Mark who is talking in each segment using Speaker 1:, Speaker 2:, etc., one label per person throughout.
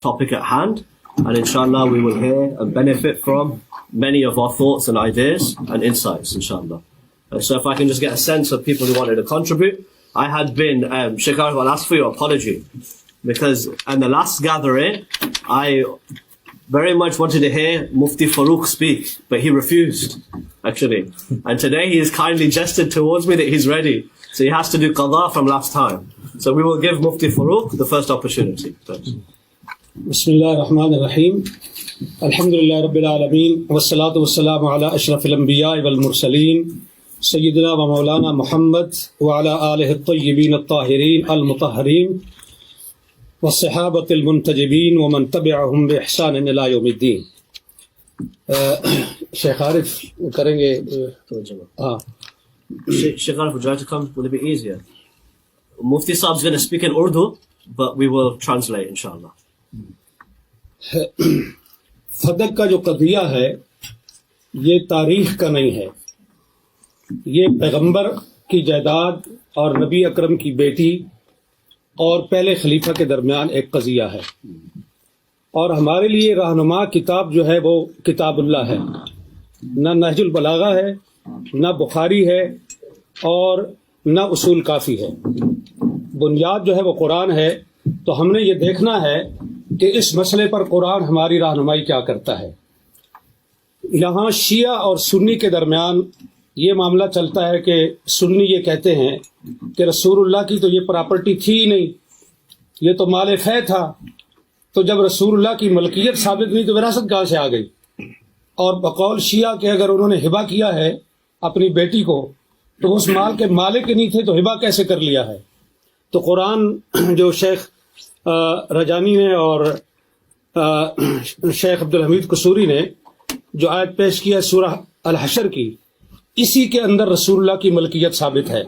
Speaker 1: topic at hand, and inshallah we will hear and benefit from many of our thoughts and ideas and insights, inshallah. So if I can just get a sense of people who wanted to contribute. I had been, Sheikh Arif, I'll ask for your apology, because in the last gathering, I very much wanted to hear Mufti Farooq speak, but he refused, actually. And today he has kindly gestured towards me that he's ready. So he has to do qada from last time. So we will give Mufti Farooq the first opportunity.
Speaker 2: Bismillah ar-Rahman ar-Rahim. Alhamdulillah Rabbil Alameen. Wassalatu wassalamu ala ashrafil anbiya wal mursaleen. سیدنا و مولانا محمد وعلى آلہ الطیبین الطاہرین المطہرین والصحابۃ المنتجبین ومن تبعہم بإحسان الی یوم الدین. شیخ عارف کریں گے. ہاں
Speaker 1: Sheikh Arif, would you like to come? Will it be easier? Mufti Saab is going to speak in Urdu, but we will translate, inshallah.
Speaker 2: فدق کا جو قضیہ ہے یہ تاریخ کا نہیں ہے، یہ پیغمبر کی جائیداد اور نبی اکرم کی بیٹی اور پہلے خلیفہ کے درمیان ایک قضیہ ہے، اور ہمارے لیے رہنما کتاب جو ہے وہ کتاب اللہ ہے. نہ نہج البلاغہ ہے، نہ بخاری ہے، اور نہ اصول کافی ہے. بنیاد جو ہے وہ قرآن ہے. تو ہم نے یہ دیکھنا ہے کہ اس مسئلے پر قرآن ہماری رہنمائی کیا کرتا ہے. یہاں شیعہ اور سنی کے درمیان یہ معاملہ چلتا ہے کہ سنی یہ کہتے ہیں کہ رسول اللہ کی تو یہ پراپرٹی تھی ہی نہیں، یہ تو مال فے تھا، تو جب رسول اللہ کی ملکیت ثابت نہیں تو وراثت کہاں سے آ گئی. اور بقول شیعہ کہ اگر انہوں نے ہبہ کیا ہے اپنی بیٹی کو تو اس مال کے مالک نہیں تھے تو ہبہ کیسے کر لیا ہے. تو قرآن جو شیخ رجانی نے اور شیخ عبدالحمید قصوری نے جو آیت پیش کی ہے سورہ الحشر کی، اسی کے اندر رسول اللہ کی ملکیت ثابت ہے.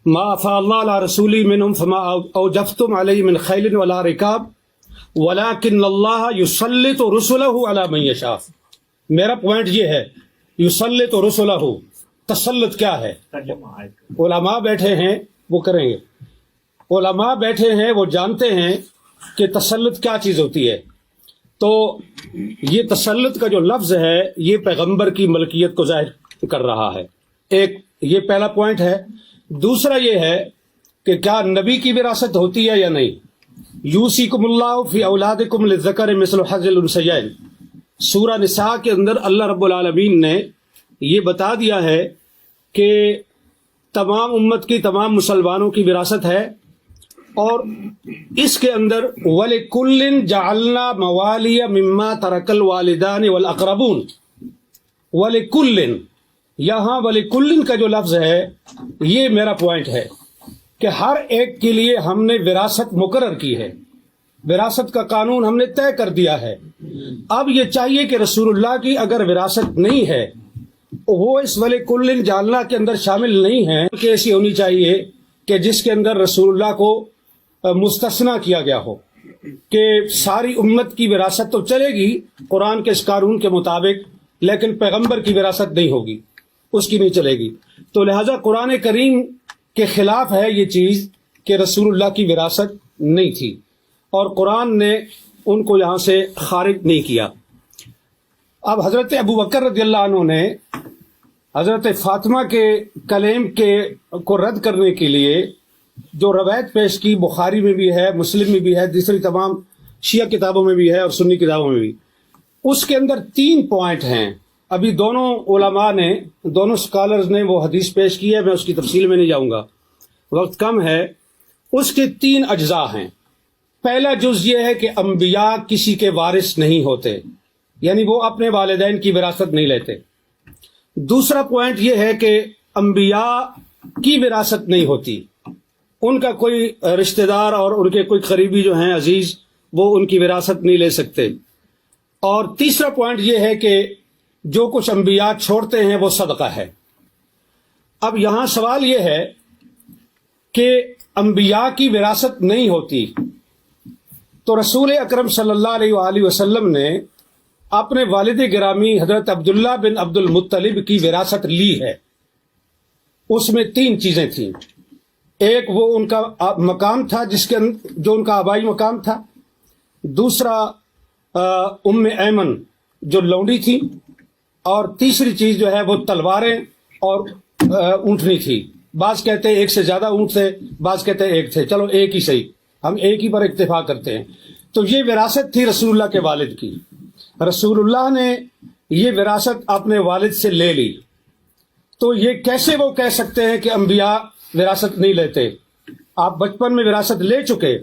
Speaker 2: ما افاء اللہ علی رسولی منہم فما اوجفتم علیہ من خیل ولا رکاب ولکن اللہ یسلط رسلہ علی من یشاء. میرا پوائنٹ یہ ہے یسلط رسلہ، تسلط کیا ہے؟ علماء بیٹھے ہیں وہ کریں گے، علماء بیٹھے ہیں وہ جانتے ہیں کہ تسلط کیا چیز ہوتی ہے. تو یہ تسلط کا جو لفظ ہے یہ پیغمبر کی ملکیت کو ظاہر کر رہا ہے. ایک یہ پہلا پوائنٹ ہے. دوسرا یہ ہے کہ کیا نبی کی وراثت ہوتی ہے یا نہیں. یوصیکم اللہ فی اولادکم للذکر مثل حظ الانثیین، سورہ نساء کے اندر اللہ رب العالمین نے یہ بتا دیا ہے کہ تمام امت کی تمام مسلمانوں کی وراثت ہے، اور اس کے اندر وَلِكُلٍّ جَعَلْنَا مَوَالِيَ مِمَّا تَرَكَ الْوَالِدَانِ وَالْأَقْرَبُونَ. وَلِكُلٍّ، یہاں وَلِكُلٍّ کا جو لفظ ہے یہ میرا پوائنٹ ہے کہ ہر ایک کے لیے ہم نے وراثت مقرر کی ہے، وراثت کا قانون ہم نے طے کر دیا ہے. اب یہ چاہیے کہ رسول اللہ کی اگر وراثت نہیں ہے وہ اس وَلِكُلٍّ جَعَلْنَا کے اندر شامل نہیں ہے، کہ ایسی ہونی چاہیے کہ جس کے اندر رسول اللہ کو مستثنیٰ کیا گیا ہو کہ ساری امت کی وراثت تو چلے گی قرآن کے اس قانون کے مطابق، لیکن پیغمبر کی وراثت نہیں ہوگی، اس کی نہیں چلے گی. تو لہذا قرآن کریم کے خلاف ہے یہ چیز کہ رسول اللہ کی وراثت نہیں تھی، اور قرآن نے ان کو یہاں سے خارج نہیں کیا. اب حضرت ابو بکر رضی اللہ عنہ نے حضرت فاطمہ کے کلیم کو رد کرنے کے لیے جو روایت پیش کی، بخاری میں بھی ہے، مسلم میں بھی ہے، دوسری تمام شیعہ کتابوں میں بھی ہے اور سنی کتابوں میں بھی، اس کے اندر 3 پوائنٹ ہیں. ابھی دونوں علماء نے، دونوں اسکالرز نے وہ حدیث پیش کی ہے، میں اس کی تفصیل میں نہیں جاؤں گا، وقت کم ہے. اس کے 3 اجزاء ہیں. پہلا جز یہ ہے کہ انبیاء کسی کے وارث نہیں ہوتے، یعنی وہ اپنے والدین کی وراثت نہیں لیتے. دوسرا پوائنٹ یہ ہے کہ انبیاء کی وراثت نہیں ہوتی، ان کا کوئی رشتہ دار اور ان کے کوئی قریبی جو ہیں عزیز وہ ان کی وراثت نہیں لے سکتے. اور تیسرا پوائنٹ یہ ہے کہ جو کچھ انبیاء چھوڑتے ہیں وہ صدقہ ہے. اب یہاں سوال یہ ہے کہ انبیاء کی وراثت نہیں ہوتی تو رسول اکرم صلی اللہ علیہ وآلہ وسلم نے اپنے والد گرامی حضرت عبداللہ بن عبد المطلب کی وراثت لی ہے. اس میں 3 چیزیں تھیں. ایک وہ ان کا مقام تھا جو ان کا آبائی مقام تھا. دوسرا ام ایمن جو لونڈی تھی، اور تیسری چیز جو ہے وہ تلواریں اور اونٹنی تھی. بعض کہتے ہیں ایک سے زیادہ اونٹ تھے، بعض کہتے ہیں ایک تھے، چلو ایک ہی صحیح، ہم ایک ہی پر اتفاق کرتے ہیں. تو یہ وراثت تھی رسول اللہ کے والد کی. رسول اللہ نے یہ وراثت اپنے والد سے لے لی. تو یہ کیسے وہ کہہ سکتے ہیں کہ انبیاء وراثت نہیں لیتے؟ آپ بچپن میں وراثت لے چکے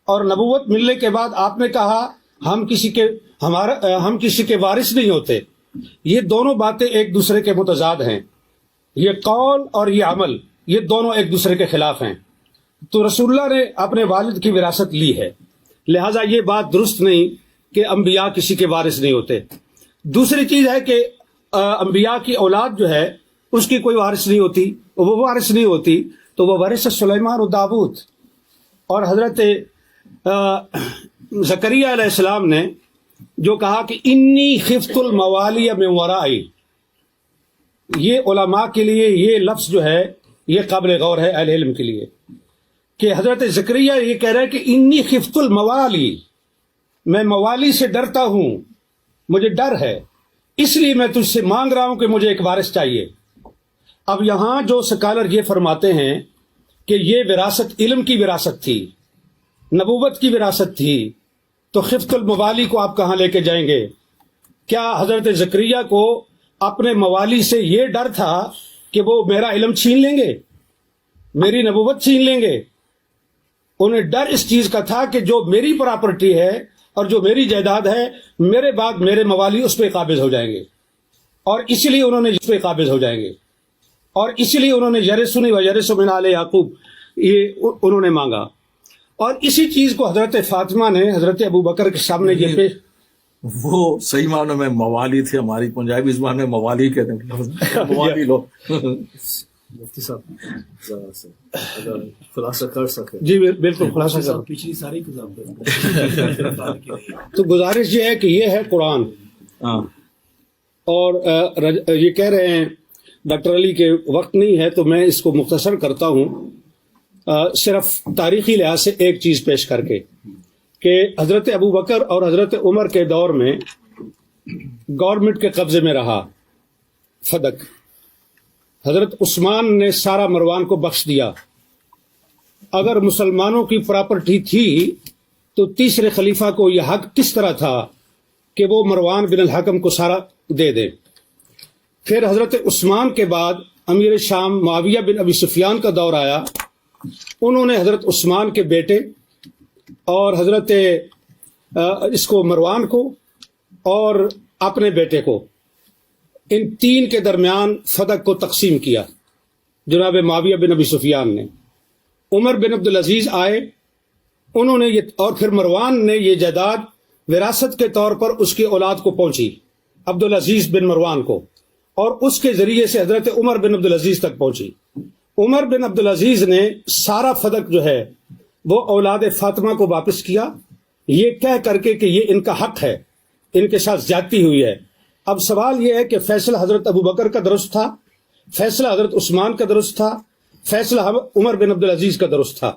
Speaker 2: اور نبوت ملنے کے بعد آپ نے کہا ہم کسی کے وارث نہیں ہوتے. یہ دونوں باتیں ایک دوسرے کے متضاد ہیں. یہ قول اور یہ عمل، یہ دونوں ایک دوسرے کے خلاف ہیں. تو رسول اللہ نے اپنے والد کی وراثت لی ہے، لہٰذا یہ بات درست نہیں کہ انبیاء کسی کے وارث نہیں ہوتے. دوسری چیز ہے کہ انبیاء کی اولاد جو ہے اس کی کوئی وارث نہیں ہوتی، وہ وارث نہیں ہوتی، تو وہ وارث سلیمان و داؤد. اور حضرت زکریا علیہ السلام نے جو کہا کہ انی خفت الموالی من ورائی، یہ علماء کے لیے یہ لفظ جو ہے یہ قابل غور ہے اہل علم کے لیے، کہ حضرت زکریا یہ کہہ رہے ہیں کہ انی خفت الموالی، میں موالی سے ڈرتا ہوں، مجھے ڈر ہے، اس لیے میں تجھ سے مانگ رہا ہوں کہ مجھے ایک وارث چاہیے. اب یہاں جو سکالر یہ فرماتے ہیں کہ یہ وراثت علم کی وراثت تھی، نبوت کی وراثت تھی، تو خفت الموالی کو آپ کہاں لے کے جائیں گے؟ کیا حضرت زکریا کو اپنے موالی سے یہ ڈر تھا کہ وہ میرا علم چھین لیں گے، میری نبوت چھین لیں گے؟ انہیں ڈر اس چیز کا تھا کہ جو میری پراپرٹی ہے اور جو میری جائیداد ہے، میرے بعد میرے موالی اس پہ قابض ہو جائیں گے، اور اسی لیے انہوں نے اس پہ قابض ہو جائیں گے، اور اسی لیے انہوں نے یرثنی و یرث من آل یعقوب یہ انہوں نے مانگا. اور اسی چیز کو حضرت فاطمہ نے حضرت ابو بکر کے سامنے یہ پیش،
Speaker 3: وہ صحیح معنوں میں موالی تھے، ہماری پنجابی زبان میں موالی کہتے ہیں، موالی لو.
Speaker 1: مفتی صاحب ذرا سے اگر خلاصہ کر سکے.
Speaker 2: جی بالکل خلاصہ کر.
Speaker 1: پچھلی ساری کتاب
Speaker 2: تو گزارش یہ ہے کہ یہ ہے قرآن، اور یہ کہہ رہے ہیں ڈاکٹر علی کے وقت نہیں ہے تو میں اس کو مختصر کرتا ہوں، صرف تاریخی لحاظ سے ایک چیز پیش کر کے، کہ حضرت ابو بکر اور حضرت عمر کے دور میں گورنمنٹ کے قبضے میں رہا فدق. حضرت عثمان نے سارا مروان کو بخش دیا. اگر مسلمانوں کی پراپرٹی تھی تو تیسرے خلیفہ کو یہ حق کس طرح تھا کہ وہ مروان بن الحکم کو سارا دے دے؟ پھر حضرت عثمان کے بعد امیر شام معاویہ بن ابی سفیان کا دور آیا. انہوں نے حضرت عثمان کے بیٹے اور حضرت اس کو مروان کو اور اپنے بیٹے کو، ان تین کے درمیان فدق کو تقسیم کیا جناب معاویہ بن ابی سفیان نے. عمر بن عبدالعزیز آئے، انہوں نے یہ، اور پھر مروان نے یہ جائیداد وراثت کے طور پر اس کی اولاد کو پہنچی، عبدالعزیز بن مروان کو، اور اس کے ذریعے سے حضرت عمر بن عبدالعزیز تک پہنچی. عمر بن عبدالعزیز نے سارا فدق جو ہے وہ اولاد فاطمہ کو واپس کیا، یہ کہہ کر کے کہ یہ ان کا حق ہے، ان کے ساتھ زیادتی ہوئی ہے. اب سوال یہ ہے کہ فیصلہ حضرت ابو بکر کا درست تھا، فیصلہ حضرت عثمان کا درست تھا، فیصلہ عمر بن عبدالعزیز کا درست تھا،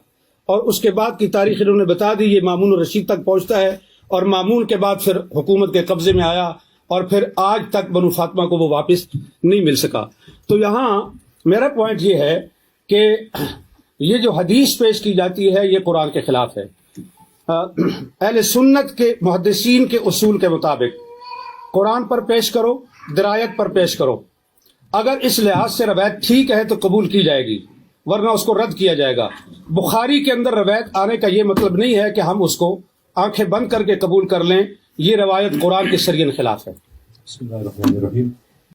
Speaker 2: اور اس کے بعد کی تاریخ انہوں نے بتا دی. یہ مامون الرشید تک پہنچتا ہے، اور مامون کے بعد پھر حکومت کے قبضے میں آیا، اور پھر آج تک بنو فاطمہ کو وہ واپس نہیں مل سکا. تو یہاں میرا پوائنٹ یہ ہے کہ یہ جو حدیث پیش کی جاتی ہے یہ قرآن کے خلاف ہے. اہل سنت کے محدثین کے اصول کے مطابق قرآن پر پیش کرو، درایت پر پیش کرو. اگر اس لحاظ سے روایت ٹھیک ہے تو قبول کی جائے گی، ورنہ اس کو رد کیا جائے گا. بخاری کے اندر روایت آنے کا یہ مطلب نہیں ہے کہ ہم اس کو آنکھیں بند کر کے قبول کر لیں. یہ روایت قرآن کے شریعت خلاف ہے.
Speaker 4: بسم اللہ الرحمن الرحیم.